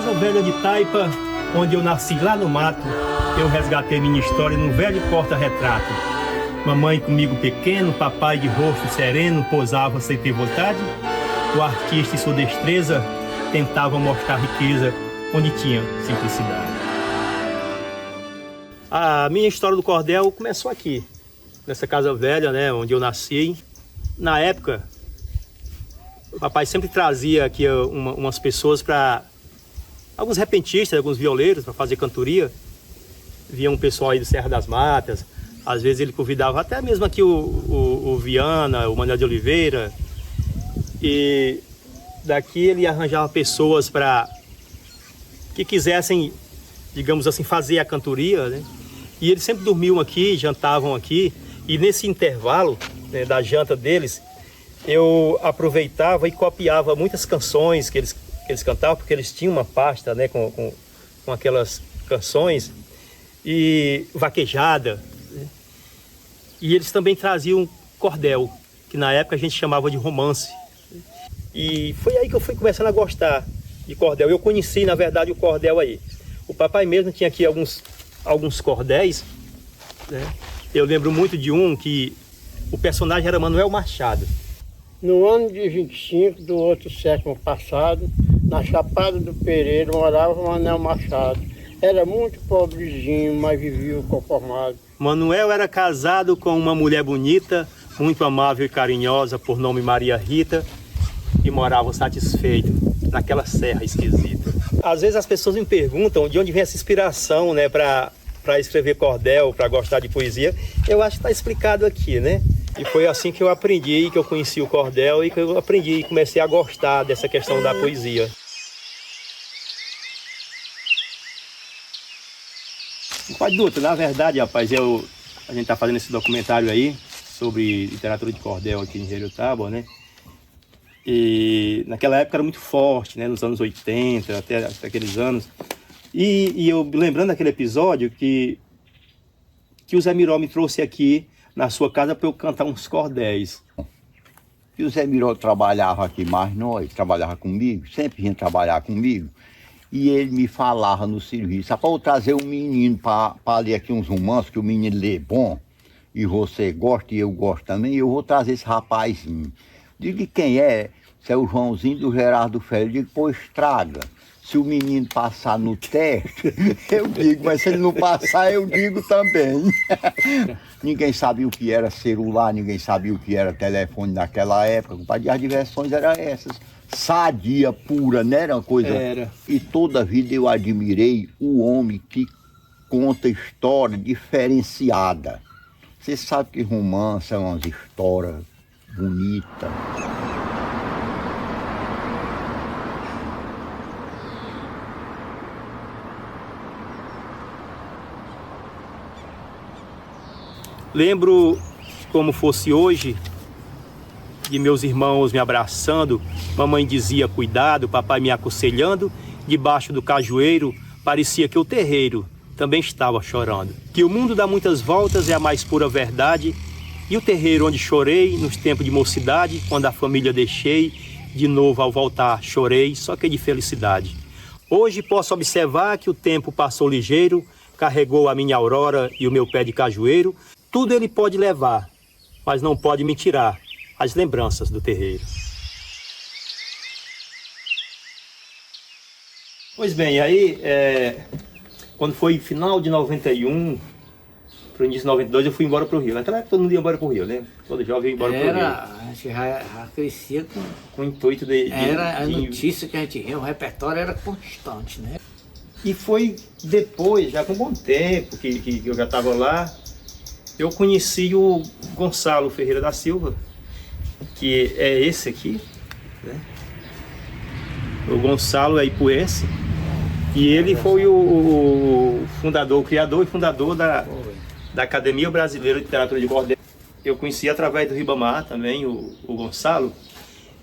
casa velha de Taipa, onde eu nasci lá no mato, eu resgatei minha história num velho porta-retrato. Mamãe comigo pequeno, papai de rosto sereno, posava sem ter vontade. O artista e sua destreza tentavam mostrar riqueza onde tinha simplicidade. A minha história do cordel começou aqui, nessa casa velha, né, onde eu nasci. Na época, o papai sempre trazia aqui umas pessoas para... alguns repentistas, alguns violeiros para fazer cantoria. Vinha um pessoal aí do Serra das Matas. Às vezes ele convidava até mesmo aqui o Viana, o Manuel de Oliveira. E daqui ele arranjava pessoas para que quisessem, digamos assim, fazer a cantoria, né? E eles sempre dormiam aqui, jantavam aqui. E nesse intervalo, né, da janta deles, eu aproveitava e copiava muitas canções que eles cantavam, porque eles tinham uma pasta, né, com aquelas canções, e vaquejada, né? E eles também traziam cordel, que na época a gente chamava de romance. E foi aí que eu fui começando a gostar de cordel. Eu conheci, na verdade, o cordel aí. O papai mesmo tinha aqui alguns cordéis, né? Eu lembro muito de um que o personagem era Manuel Machado. No ano de 25 do outro século passado, na Chapada do Pereira, morava Manuel Machado. Era muito pobrezinho, mas vivia conformado. Manuel era casado com uma mulher bonita, muito amável e carinhosa, por nome Maria Rita, e morava satisfeito naquela serra esquisita. Às vezes as pessoas me perguntam de onde vem essa inspiração, né, para escrever cordel, para gostar de poesia. Eu acho que está explicado aqui, né? E foi assim que eu aprendi, que eu conheci o cordel e que eu aprendi e comecei a gostar dessa questão da poesia. Padre Dutra, na verdade, rapaz, a gente está fazendo esse documentário aí sobre literatura de cordel aqui em Jeriotaba, né? E naquela época era muito forte, né? Nos anos 80, até aqueles anos. E eu lembrando daquele episódio que o Zé Miró me trouxe aqui na sua casa para eu cantar uns cordéis. E o Zé Miró trabalhava aqui, mas nós trabalhava comigo, sempre vinha trabalhar comigo. E ele me falava no serviço, para eu trazer um menino para ler aqui uns romances, que o menino lê bom, e você gosta e eu gosto também, eu vou trazer esse rapazinho. Digo, de quem é? Se é o Joãozinho do Gerardo Ferreira. Digo, pois traga. Se o menino passar no teste, eu digo, mas se ele não passar, eu digo também. Ninguém sabia o que era celular, ninguém sabia o que era telefone naquela época. As diversões eram essas. Sadia pura, não era uma coisa... Era. E toda a vida eu admirei o homem que conta história diferenciada. Você sabe que romance é uma história bonita. Lembro como fosse hoje, de meus irmãos me abraçando, mamãe dizia cuidado, papai me aconselhando, debaixo do cajueiro parecia que o terreiro também estava chorando. Que o mundo dá muitas voltas é a mais pura verdade, e o terreiro onde chorei nos tempos de mocidade, quando a família deixei, de novo ao voltar chorei, só que de felicidade. Hoje posso observar que o tempo passou ligeiro, carregou a minha aurora e o meu pé de cajueiro. Tudo ele pode levar, mas não pode me tirar as lembranças do terreiro. Pois bem, aí, quando foi final de 91, para o início de 92, eu fui embora para o Rio. Naquela época todo mundo ia embora para o Rio, né? Todo jovem ia embora para o Rio. A gente já crescia Com o intuito de... Era a notícia que a gente ria, o repertório era constante, né? E foi depois, já com um bom tempo que eu já estava lá, eu conheci o Gonçalo Ferreira da Silva, que é esse aqui, né? O Gonçalo é ipuense, e ele foi o fundador, o criador e fundador da Academia Brasileira de Literatura de Cordel. Eu conheci através do Ribamar também o Gonçalo,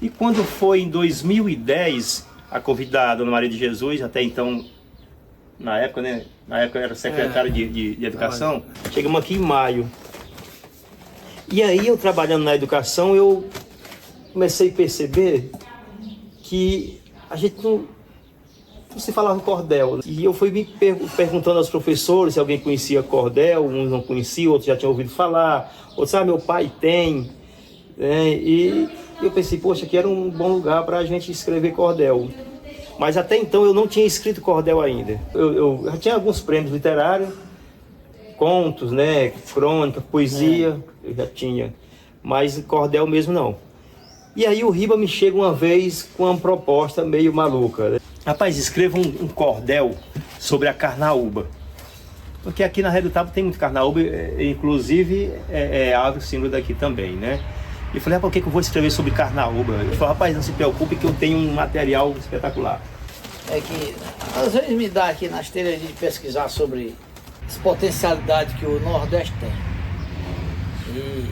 e quando foi em 2010, a convidada a Dona Maria de Jesus, até então, na época, né? Na época eu era secretário de Educação, chegamos aqui em maio. E aí eu trabalhando na educação, eu comecei a perceber que a gente não você falava cordel. E eu fui me perguntando aos professores se alguém conhecia cordel, uns não conheciam, outros já tinham ouvido falar, outros, meu pai tem. E eu pensei, poxa, que era um bom lugar para a gente escrever cordel. Mas até então eu não tinha escrito cordel ainda. Eu já tinha alguns prêmios literários, contos, né, crônica, poesia, eu já tinha. Mas cordel mesmo não. E aí o Riba me chega uma vez com uma proposta meio maluca, né? Rapaz, escreva um cordel sobre a carnaúba. Porque aqui na Rede do Tabo tem muito carnaúba, inclusive é árvore símbolo daqui também, né? E eu falei, por que eu vou escrever sobre carnaúba? Ele falou, rapaz, não se preocupe que eu tenho um material espetacular. É que às vezes me dá aqui nas telhas de pesquisar sobre as potencialidades que o Nordeste tem. E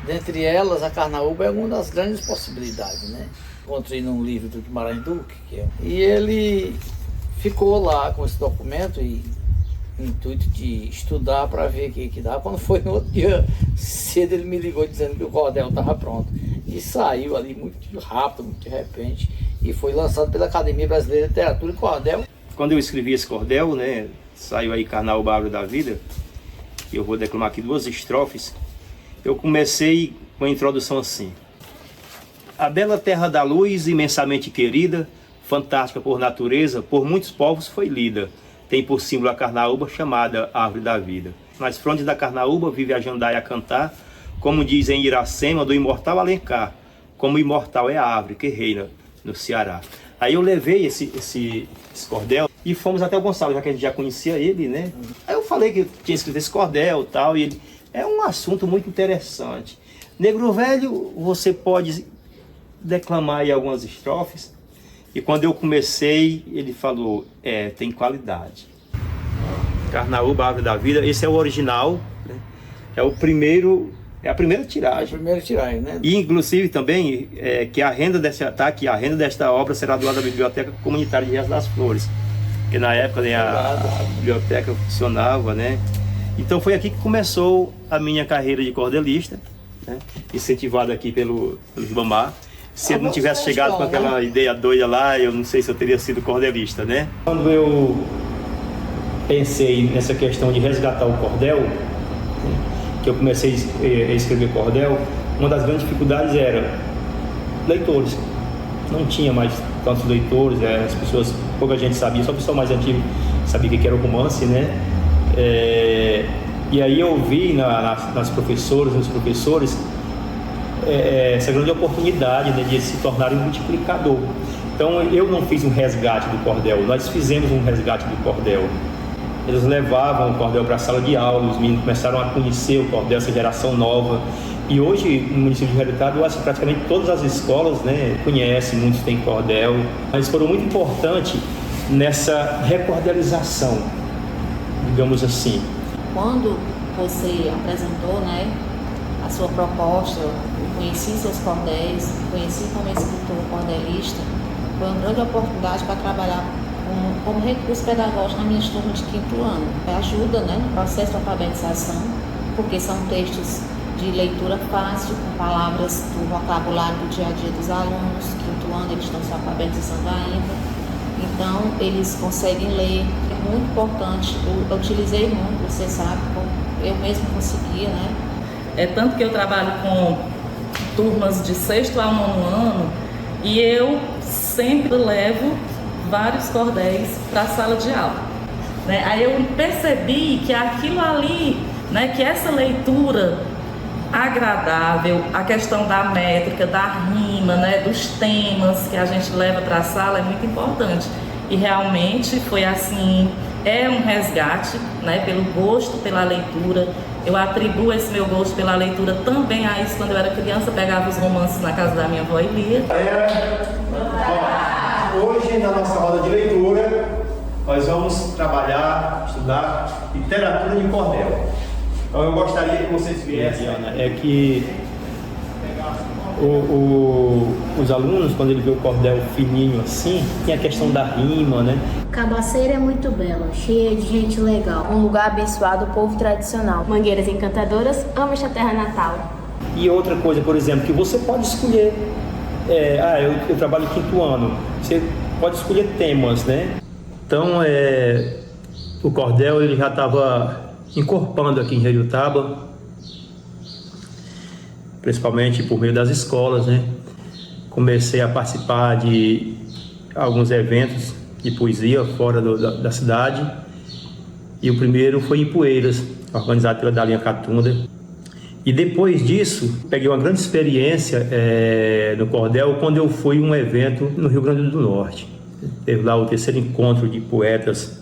dentre elas, a carnaúba é uma das grandes possibilidades, né? Encontrei num livro do Guimarães Duque, e ele ficou lá com esse documento e intuito de estudar para ver o que dá. Quando foi no outro dia cedo, ele me ligou dizendo que o cordel estava pronto. E saiu ali muito rápido, muito de repente, e foi lançado pela Academia Brasileira de Literatura e Cordel. Quando eu escrevi esse cordel, né, saiu aí Carnaúba, Árvore da Vida, e eu vou declamar aqui 2 estrofes. Eu comecei com a introdução assim: a bela terra da luz, imensamente querida, fantástica por natureza, por muitos povos foi lida. Tem por símbolo a carnaúba, chamada Árvore da Vida. Nas frontes da carnaúba vive a jandaia a cantar, como dizem em Iracema, do imortal Alencar, como imortal é a árvore que reina no Ceará. Aí eu levei esse cordel e fomos até o Gonçalo, já que a gente já conhecia ele, né? Aí eu falei que eu tinha escrito esse cordel e tal, e ele, é um assunto muito interessante. Negro Velho, você pode declamar aí algumas estrofes? E quando eu comecei, ele falou, tem qualidade. Carnaúba, Árvore da Vida, esse é o original, né? É a primeira tiragem. É a primeira tiragem, né? E inclusive também, que a renda desta obra será doada à Biblioteca Comunitária de Riacho das Flores. Porque na época, né, a biblioteca funcionava, né? Então foi aqui que começou a minha carreira de cordelista, né? Incentivado aqui pelo Ribamar. Se ele não tivesse chegado com aquela ideia doida lá, eu não sei se eu teria sido cordelista, né? Quando eu pensei nessa questão de resgatar o cordel, né, que eu comecei a escrever cordel, uma das grandes dificuldades era leitores. Não tinha mais tantos leitores, as pessoas, pouca gente sabia, só o pessoal mais antigo sabia o que era o romance, né? E aí eu vi nas professoras, nos professores, essa grande oportunidade, né, de se tornar um multiplicador. Então eu não fiz um resgate do cordel, nós fizemos um resgate do cordel. Eles levavam o cordel para a sala de aula, os meninos começaram a conhecer o cordel, essa geração nova. E hoje, no município de Rio do Tabo, eu acho que praticamente todas as escolas, né, conhecem, muitos têm cordel. Mas foram muito importantes nessa recordelização, digamos assim. Quando você apresentou, né, a sua proposta, eu conheci seus cordéis, conheci como escritor cordelista, foi uma grande oportunidade para trabalhar como recurso pedagógico nas minhas turmas de 5º ano. Ajuda, né, no processo de alfabetização, porque são textos de leitura fácil, com palavras do vocabulário do dia a dia dos alunos. 5º ano eles estão se alfabetizando ainda, então eles conseguem ler. É muito importante, eu utilizei muito, você sabe, eu mesmo conseguia, né? É tanto que eu trabalho com turmas de 6º ao 9º ano e eu sempre levo vários cordéis para a sala de aula, né? Aí eu percebi que aquilo ali, né, que essa leitura agradável, a questão da métrica, da rima, né, dos temas que a gente leva para a sala é muito importante. E realmente foi assim, é um resgate, né, pelo gosto pela leitura. Eu atribuo esse meu gosto pela leitura também a isso. Quando eu era criança, pegava os romances na casa da minha avó e lia. Hoje, na nossa roda de leitura, nós vamos trabalhar, estudar literatura de cordel. Então eu gostaria que vocês viessem, é que os alunos, quando ele vê o cordel fininho assim, tem a questão da rima, né? Cabaceira é muito bela, cheia de gente legal. Um lugar abençoado, povo tradicional. Mangueiras encantadoras, amo esta terra natal. E outra coisa, por exemplo, que você pode escolher. Eu trabalho 5º ano. Você pode escolher temas, né? Então, o cordel ele já estava incorporando aqui em Heriotaba, principalmente por meio das escolas, né? Comecei a participar de alguns eventos de poesia fora da cidade, e o primeiro foi em Poeiras, organizado pela Dalinha Catunda. E depois disso, peguei uma grande experiência no cordel quando eu fui a um evento no Rio Grande do Norte. Teve lá o terceiro encontro de poetas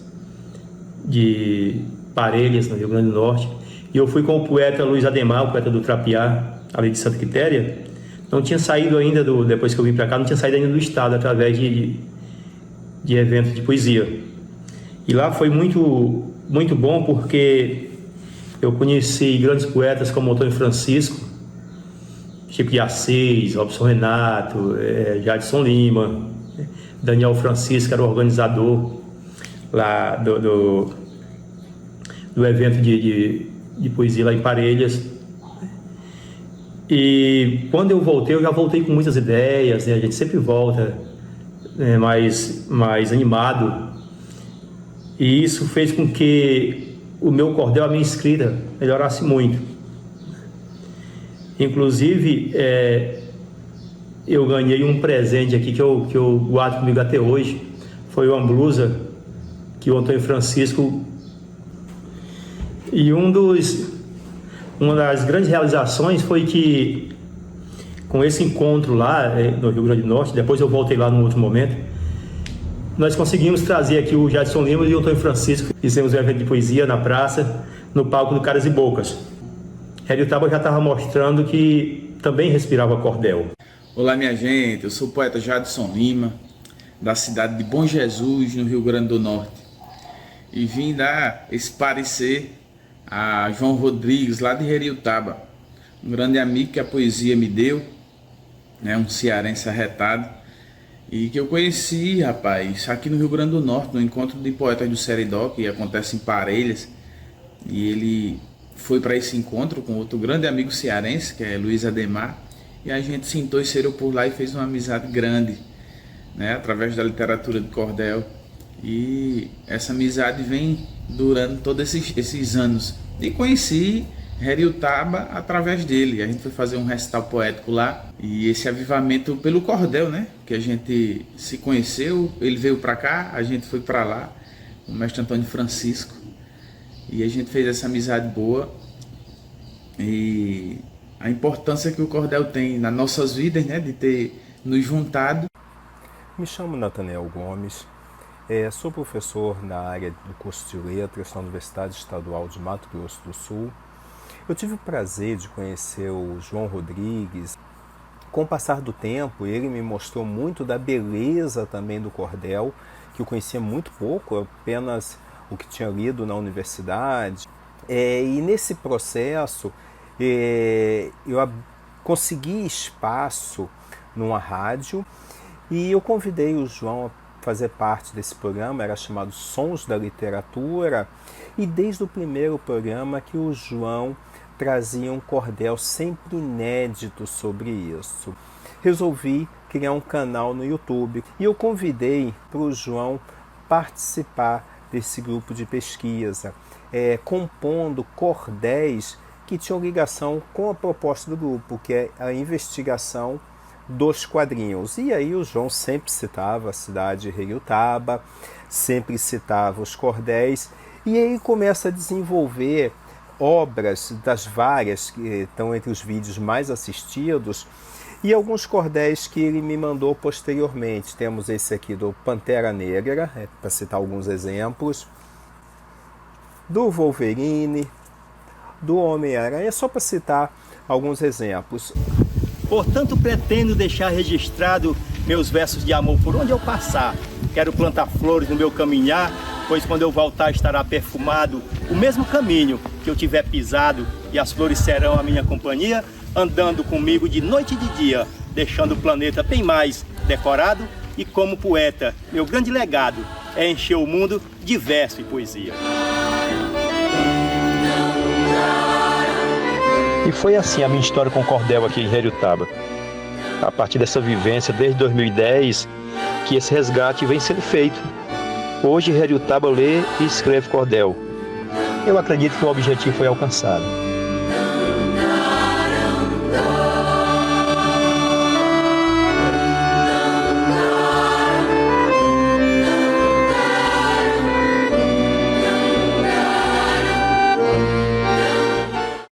de Parelhas, no Rio Grande do Norte, e eu fui com o poeta Luiz Ademar, o poeta do Trapiá, ali de Santa Quitéria. Não tinha saído ainda, depois que eu vim para cá, não tinha saído ainda do estado, através de eventos de poesia. E lá foi muito, muito bom, porque eu conheci grandes poetas como Antônio Francisco, Chico de Assis, Robson Renato, Jadson Lima, Daniel Francisco, que era o organizador lá do evento de poesia lá em Parelhas. E quando eu voltei, eu já voltei com muitas ideias, né? A gente sempre volta mais animado, e isso fez com que o meu cordel, a minha escrita, melhorasse muito. Inclusive, eu ganhei um presente aqui que eu guardo comigo até hoje. Foi uma blusa que o Antônio Francisco... E uma das grandes realizações foi que, com esse encontro lá no Rio Grande do Norte, depois eu voltei lá num outro momento, nós conseguimos trazer aqui o Jadson Lima e o Antônio Francisco. Fizemos um evento de poesia na praça, no palco do Caras e Bocas. Heriotaba já estava mostrando que também respirava cordel. Olá, minha gente, eu sou o poeta Jadson Lima, da cidade de Bom Jesus, no Rio Grande do Norte, e vim dar esse parecer a João Rodrigues, lá de Heriotaba, um grande amigo que a poesia me deu, né, um cearense arretado, e que eu conheci, rapaz, aqui no Rio Grande do Norte, no encontro de poetas do Seridó, que acontece em Parelhas, e ele foi para esse encontro com outro grande amigo cearense, que é Luiz Ademar, e a gente se entoiceu por lá e fez uma amizade grande, né, através da literatura de cordel. E essa amizade vem durando todos esses anos. E conheci Heriotaba através dele. A gente foi fazer um recital poético lá. E esse avivamento pelo cordel, né? Que a gente se conheceu. Ele veio para cá, a gente foi para lá. O mestre Antônio Francisco. E a gente fez essa amizade boa. E a importância que o cordel tem nas nossas vidas, né? De ter nos juntado. Me chamo Nathaniel Gomes. Sou professor na área do curso de Letras na Universidade Estadual de Mato Grosso do Sul. Eu tive o prazer de conhecer o João Rodrigues. Com o passar do tempo, ele me mostrou muito da beleza também do cordel, que eu conhecia muito pouco, apenas o que tinha lido na universidade. E nesse processo, eu consegui espaço numa rádio e eu convidei o João a fazer parte desse programa, era chamado Sons da Literatura, e desde o primeiro programa que o João trazia um cordel sempre inédito sobre isso. Resolvi criar um canal no YouTube e eu convidei para o João participar desse grupo de pesquisa, compondo cordéis que tinham ligação com a proposta do grupo, que é a investigação dos quadrinhos. E aí o João sempre citava a cidade de Heriotaba, sempre citava os cordéis, e aí começa a desenvolver obras das várias que estão entre os vídeos mais assistidos, e alguns cordéis que ele me mandou posteriormente. Temos esse aqui do Pantera Negra, para citar alguns exemplos, do Wolverine, do Homem-Aranha, só para citar alguns exemplos. Portanto, pretendo deixar registrado meus versos de amor por onde eu passar. Quero plantar flores no meu caminhar, pois quando eu voltar estará perfumado o mesmo caminho que eu tiver pisado, e as flores serão a minha companhia, andando comigo de noite e de dia, deixando o planeta bem mais decorado. E como poeta, meu grande legado é encher o mundo de verso e poesia. E foi assim a minha história com o cordel aqui em Heriotaba. A partir dessa vivência, desde 2010, que esse resgate vem sendo feito. Hoje, Heriotaba lê e escreve cordel. Eu acredito que o objetivo foi alcançado.